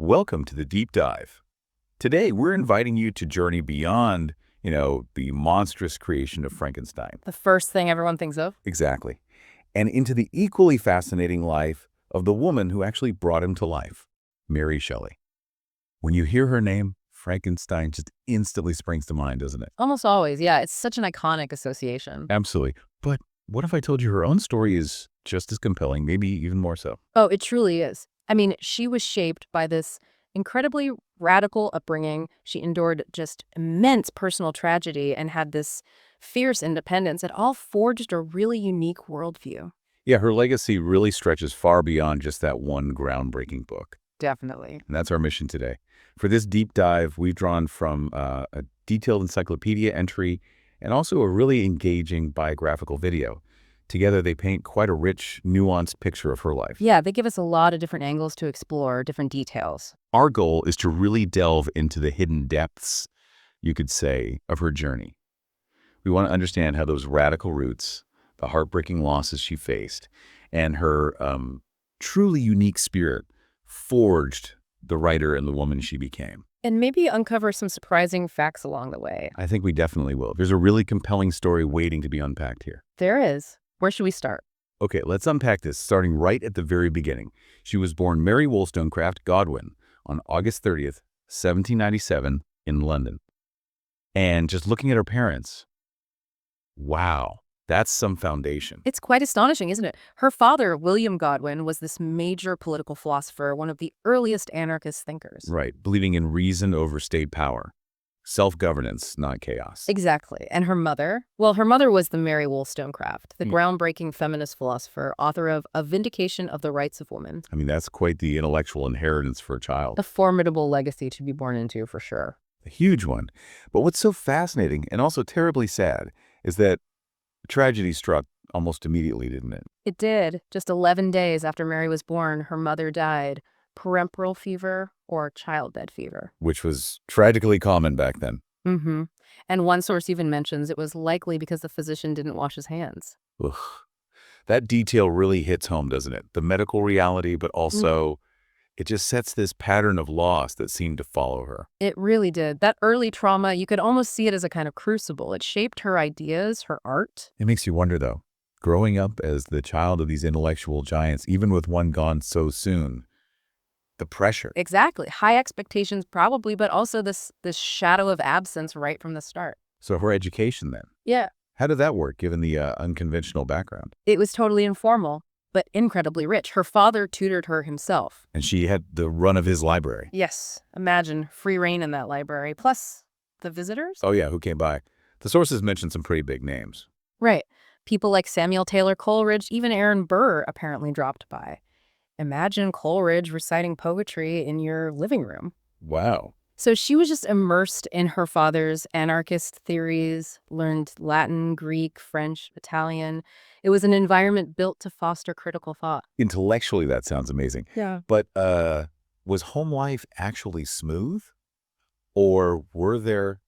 Welcome to the Deep Dive. Today, we're inviting you to journey beyond, the monstrous creation of Frankenstein. The first thing everyone thinks of. Exactly. And into the equally fascinating life of the woman who actually brought him to life, Mary Shelley. When you hear her name, Frankenstein just instantly springs to mind, doesn't it? Almost always, yeah. It's such an iconic association. Absolutely. But what if I told you her own story is just as compelling, maybe even more so? Oh, it truly is. I mean, she was shaped by this incredibly radical upbringing. She endured just immense personal tragedy and had this fierce independence. It all forged a really unique worldview. Yeah, her legacy really stretches far beyond just that one groundbreaking book. Definitely. And that's our mission today. For this deep dive, we've drawn from a detailed encyclopedia entry and also a really engaging biographical video. Together, they paint quite a rich, nuanced picture of her life. Yeah, they give us a lot of different angles to explore, different details. Our goal is to really delve into the hidden depths, you could say, of her journey. We want to understand how those radical roots, the heartbreaking losses she faced, and her truly unique spirit forged the writer and the woman she became. And maybe uncover some surprising facts along the way. I think we definitely will. There's a really compelling story waiting to be unpacked here. There is. Where should we start? Okay, let's unpack this, starting right at the very beginning. She was born Mary Wollstonecraft Godwin on August 30th, 1797 in London. And just looking at her parents, wow, that's some foundation. It's quite astonishing, isn't it? Her father, William Godwin, was this major political philosopher, one of the earliest anarchist thinkers. Right, believing in reason over state power. Self-governance, not chaos. Exactly. And her mother? Well, her mother was the Mary Wollstonecraft, the groundbreaking feminist philosopher, author of A Vindication of the Rights of Women. I mean, that's quite the intellectual inheritance for a child. A formidable legacy to be born into, for sure. A huge one. But what's so fascinating and also terribly sad is that tragedy struck almost immediately, didn't it? It did. Just 11 days after Mary was born, her mother died. Puerperal fever or childbed fever. Which was tragically common back then. Mm-hmm. And one source even mentions it was likely because the physician didn't wash his hands. Ugh. That detail really hits home, doesn't it? The medical reality, but also it just sets this pattern of loss that seemed to follow her. It really did. That early trauma, you could almost see it as a kind of crucible. It shaped her ideas, her art. It makes you wonder, though, growing up as the child of these intellectual giants, even with one gone so soon, the pressure. Exactly. High expectations probably, but also this shadow of absence right from the start. So her education then? Yeah. How did that work, given the unconventional background? It was totally informal, but incredibly rich. Her father tutored her himself. And she had the run of his library. Yes. Imagine free reign in that library. Plus the visitors. Oh, yeah, who came by? The sources mentioned some pretty big names. Right. People like Samuel Taylor Coleridge, even Aaron Burr apparently dropped by. Imagine Coleridge reciting poetry in your living room. Wow. So she was just immersed in her father's anarchist theories, learned Latin, Greek, French, Italian. It was an environment built to foster critical thought. Intellectually, that sounds amazing. Yeah. But was home life actually smooth? Or were there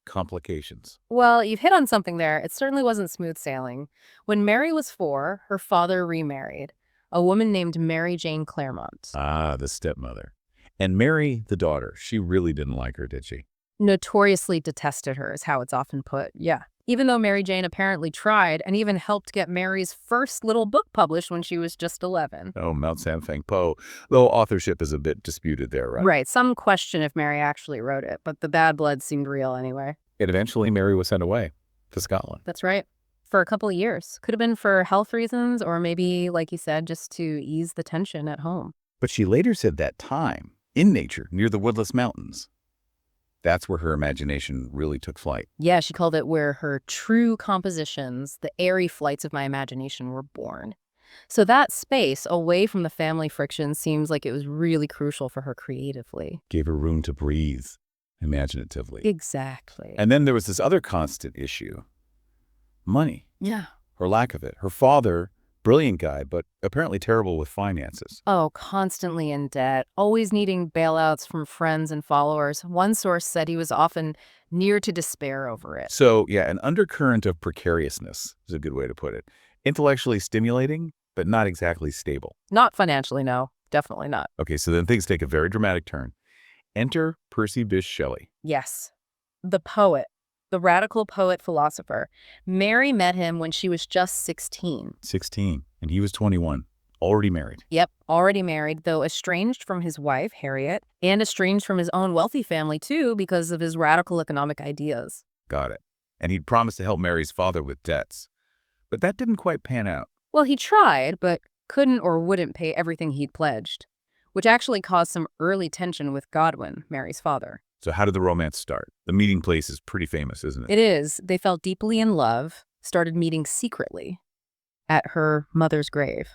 complications? Well, you've hit on something there. It certainly wasn't smooth sailing. When Mary was 4, her father remarried. A woman named Mary Jane Clairmont. Ah, the stepmother. And Mary, the daughter, she really didn't like her, did she? Notoriously detested her, is how it's often put. Yeah. Even though Mary Jane apparently tried and even helped get Mary's first little book published when she was just 11. Oh, Mount Sanfeng Po, though authorship is a bit disputed there, right? Right. Some question if Mary actually wrote it, but the bad blood seemed real anyway. And eventually Mary was sent away to Scotland. That's right. For a couple of years. Could have been for health reasons or maybe, like you said, just to ease the tension at home. But she later said that time, in nature, near the woodless mountains, that's where her imagination really took flight. Yeah, she called it where her true compositions, the airy flights of my imagination, were born. So that space away from the family friction seems like it was really crucial for her creatively. Gave her room to breathe imaginatively. Exactly. And then there was this other constant issue. Money. Yeah. Or lack of it. Her father, brilliant guy, but apparently terrible with finances. Oh, constantly in debt, always needing bailouts from friends and followers. One source said he was often near to despair over it. So, yeah, an undercurrent of precariousness is a good way to put it. Intellectually stimulating, but not exactly stable. Not financially, no. definitely not. Okay, so then things take a very dramatic turn. Enter Percy Bysshe Shelley. Yes. The poet, the radical poet philosopher. Mary met him when she was just 16. 16, and he was 21, already married. Yep, already married, though estranged from his wife, Harriet, and estranged from his own wealthy family, too, because of his radical economic ideas. Got it. And he'd promised to help Mary's father with debts. But that didn't quite pan out. Well, he tried, but couldn't or wouldn't pay everything he'd pledged, which actually caused some early tension with Godwin, Mary's father. So how did the romance start? The meeting place is pretty famous, isn't it? It is. They fell deeply in love, started meeting secretly at her mother's grave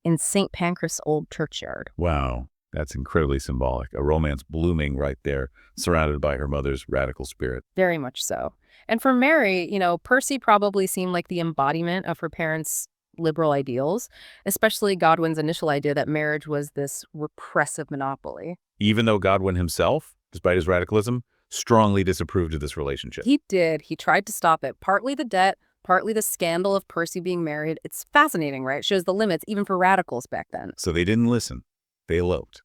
in St. Pancras' old churchyard. Wow, that's incredibly symbolic. A romance blooming right there, surrounded by her mother's radical spirit. Very much so. And for Mary, Percy probably seemed like the embodiment of her parents' liberal ideals, especially Godwin's initial idea that marriage was this repressive monopoly. Even though Godwin himself, despite his radicalism, strongly disapproved of this relationship. He did. He tried to stop it. Partly the debt, partly the scandal of Percy being married. It's fascinating, right? It shows the limits, even for radicals back then. So they didn't listen. They eloped.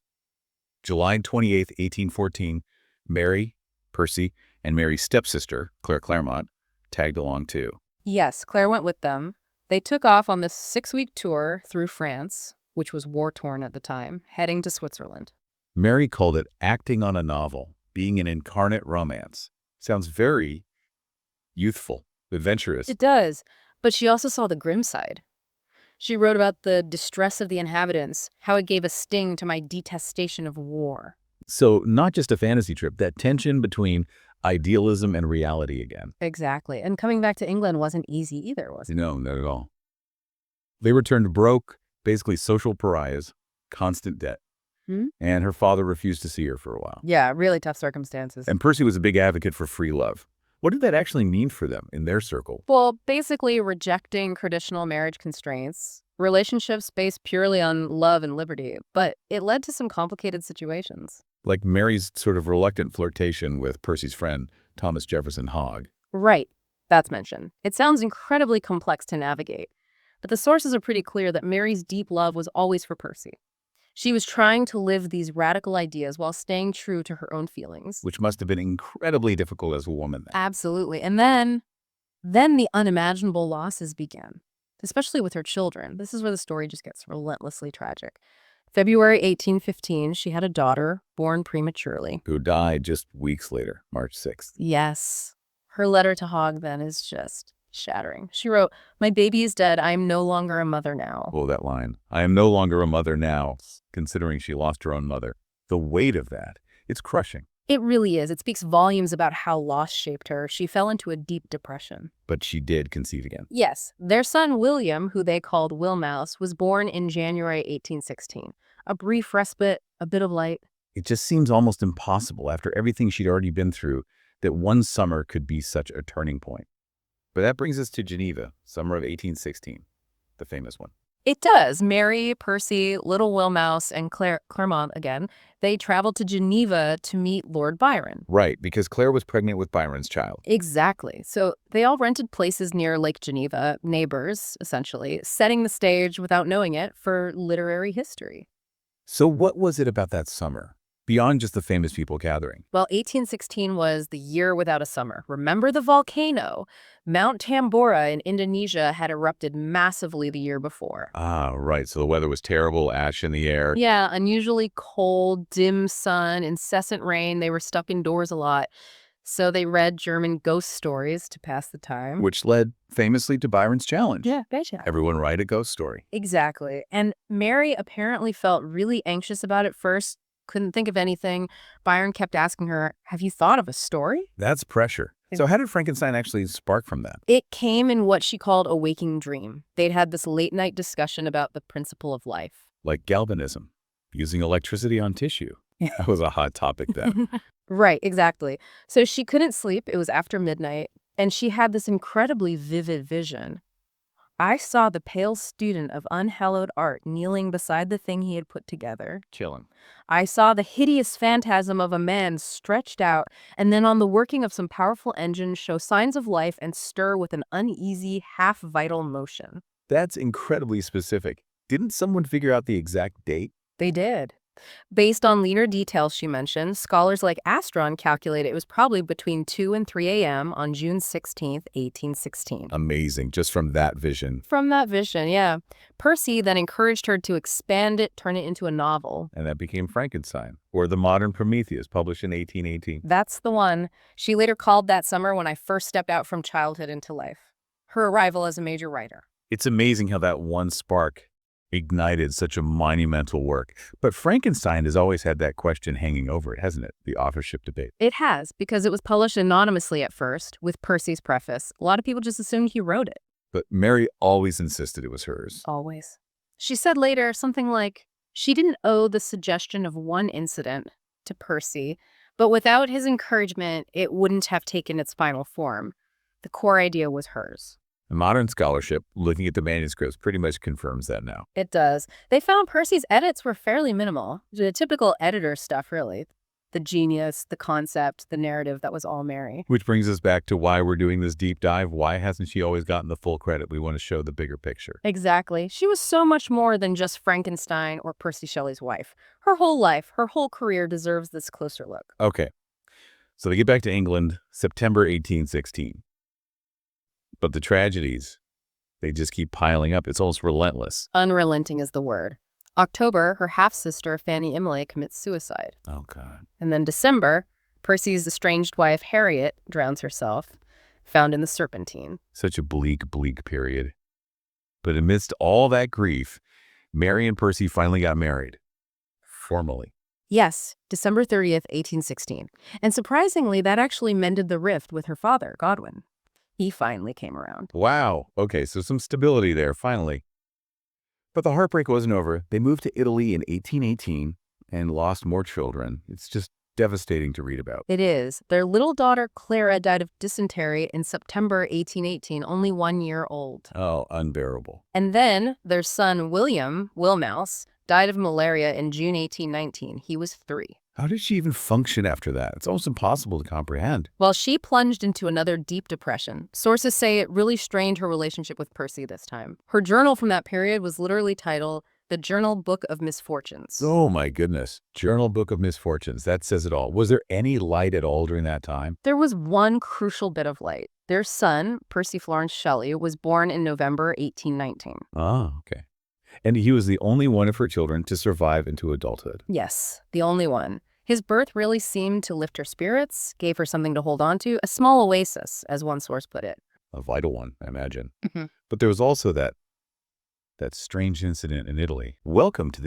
July 28th, 1814, Mary, Percy, and Mary's stepsister, Claire Claremont, tagged along too. Yes, Claire went with them. They took off on this 6-week tour through France, which was war-torn at the time, heading to Switzerland. Mary called it acting on a novel, being an incarnate romance. Sounds very youthful, adventurous. It does, but she also saw the grim side. She wrote about the distress of the inhabitants, how it gave a sting to my detestation of war. So not just a fantasy trip, that tension between idealism and reality again. Exactly. And coming back to England wasn't easy either, was it? No, not at all. They returned broke, basically social pariahs, constant debt. And her father refused to see her for a while. Yeah, really tough circumstances. And Percy was a big advocate for free love. What did that actually mean for them in their circle? Well, basically rejecting traditional marriage constraints, relationships based purely on love and liberty, but it led to some complicated situations. Like Mary's sort of reluctant flirtation with Percy's friend, Thomas Jefferson Hogg. Right, that's mentioned. It sounds incredibly complex to navigate, but the sources are pretty clear that Mary's deep love was always for Percy. She was trying to live these radical ideas while staying true to her own feelings. Which must have been incredibly difficult as a woman. Absolutely. And then the unimaginable losses began, especially with her children. This is where the story just gets relentlessly tragic. February 1815, she had a daughter born prematurely. Who died just weeks later, March 6th. Yes. Her letter to Hogg then is just shattering. She wrote, "My baby is dead. I am no longer a mother now." Oh, that line. I am no longer a mother now, considering she lost her own mother. The weight of that, it's crushing. It really is. It speaks volumes about how loss shaped her. She fell into a deep depression. But she did conceive again. Yes. Their son, William, who they called Wilmouse, was born in January 1816. A brief respite, a bit of light. It just seems almost impossible after everything she'd already been through that one summer could be such a turning point. But that brings us to Geneva, summer of 1816, the famous one. It does. Mary, Percy, little Wilmouse, and Claremont again, they traveled to Geneva to meet Lord Byron. Right, because Claire was pregnant with Byron's child. Exactly. So they all rented places near Lake Geneva, neighbors, essentially, setting the stage without knowing it for literary history. So what was it about that summer, beyond just the famous people gathering? Well, 1816 was the year without a summer. Remember the volcano? Mount Tambora in Indonesia had erupted massively the year before. Ah, right. So the weather was terrible, ash in the air. Yeah, unusually cold, dim sun, incessant rain. They were stuck indoors a lot. So they read German ghost stories to pass the time. Which led famously to Byron's challenge. Yeah, betcha. Everyone write a ghost story. Exactly. And Mary apparently felt really anxious about it first. Couldn't think of anything. Byron kept asking her, "Have you thought of a story?" That's pressure. So how did Frankenstein actually spark from that? It came in what she called a waking dream. They'd had this late-night discussion about the principle of life. Like galvanism, using electricity on tissue. That was a hot topic then. Right, exactly. So she couldn't sleep. It was after midnight, and she had this incredibly vivid vision. "I saw the pale student of unhallowed art kneeling beside the thing he had put together. Chilling. I saw the hideous phantasm of a man stretched out, and then on the working of some powerful engine show signs of life and stir with an uneasy, half-vital motion." That's incredibly specific. Didn't someone figure out the exact date? They did. Based on leaner details she mentioned, scholars like Astron calculate it was probably between 2 and 3 a.m. on June 16th, 1816. Amazing, just from that vision. From that vision, yeah. Percy then encouraged her to expand it, turn it into a novel. And that became Frankenstein, or the modern Prometheus, published in 1818. That's the one. She later called that summer when I first stepped out from childhood into life. Her arrival as a major writer. It's amazing how that one spark ignited such a monumental work. But Frankenstein has always had that question hanging over it, hasn't it? The authorship debate. It has, because it was published anonymously at first, with Percy's preface. A lot of people just assumed he wrote it. But Mary always insisted it was hers. Always. She said later something like, she didn't owe the suggestion of one incident to Percy, but without his encouragement, it wouldn't have taken its final form. The core idea was hers. Modern scholarship, looking at the manuscripts, pretty much confirms that now. It does. They found Percy's edits were fairly minimal. The typical editor stuff, really. The genius, the concept, the narrative, that was all Mary. Which brings us back to why we're doing this deep dive. Why hasn't she always gotten the full credit? We want to show the bigger picture. Exactly. She was so much more than just Frankenstein or Percy Shelley's wife. Her whole life, her whole career deserves this closer look. Okay. So they get back to England, September 1816. But the tragedies, they just keep piling up. It's almost relentless. Unrelenting is the word. October, her half-sister, Fanny Imlay, commits suicide. Oh, God. And then December, Percy's estranged wife, Harriet, drowns herself, found in the Serpentine. Such a bleak, bleak period. But amidst all that grief, Mary and Percy finally got married. Formally. Yes, December 30th, 1816. And surprisingly, that actually mended the rift with her father, Godwin. He finally came around. Wow. Okay, so some stability there, finally. But the heartbreak wasn't over. They moved to Italy in 1818 and lost more children. It's just devastating to read about. It is. Their little daughter, Clara, died of dysentery in September 1818, only 1 year old. Oh, unbearable. And then their son, William, Wilmouse, died of malaria in June 1819. He was 3. How did she even function after that? It's almost impossible to comprehend. Well, she plunged into another deep depression. Sources say it really strained her relationship with Percy this time. Her journal from that period was literally titled The Journal Book of Misfortunes. Oh, my goodness. Journal Book of Misfortunes. That says it all. Was there any light at all during that time? There was one crucial bit of light. Their son, Percy Florence Shelley, was born in November 1819. Oh, okay. And he was the only one of her children to survive into adulthood. Yes, the only one. His birth really seemed to lift her spirits, gave her something to hold on to, a small oasis, as one source put it. A vital one, I imagine. Mhm. But there was also that strange incident in Italy. Welcome to the